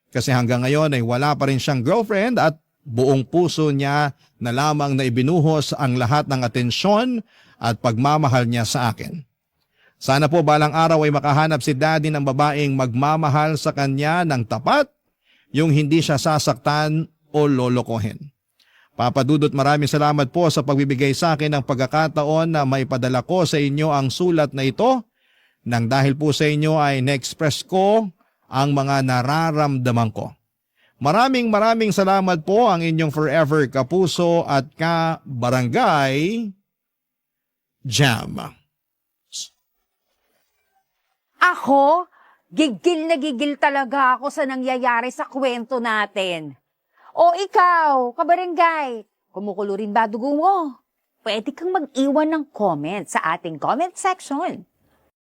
Kasi hanggang ngayon ay wala pa rin siyang girlfriend at buong puso niya na lamang na ibinuhos ang lahat ng atensyon at pagmamahal niya sa akin. Sana po balang araw ay makahanap si Daddy ng babaeng magmamahal sa kanya ng tapat, yung hindi siya sasaktan o lolokohin. Papa Dudut, maraming salamat po sa pagbibigay sa akin ng pagkakataon na maipadala ko sa inyo ang sulat na ito. Nang dahil po sa inyo ay na-express ko ang mga nararamdaman ko. Maraming salamat po ang inyong forever kapuso at ka-barangay Jam. Ako, gigil na gigil talaga ako sa nangyayari sa kwento natin. O ikaw, kabarangay, kumukulo rin ba dugo mo? Pwede kang mag-iwan ng comment sa ating comment section.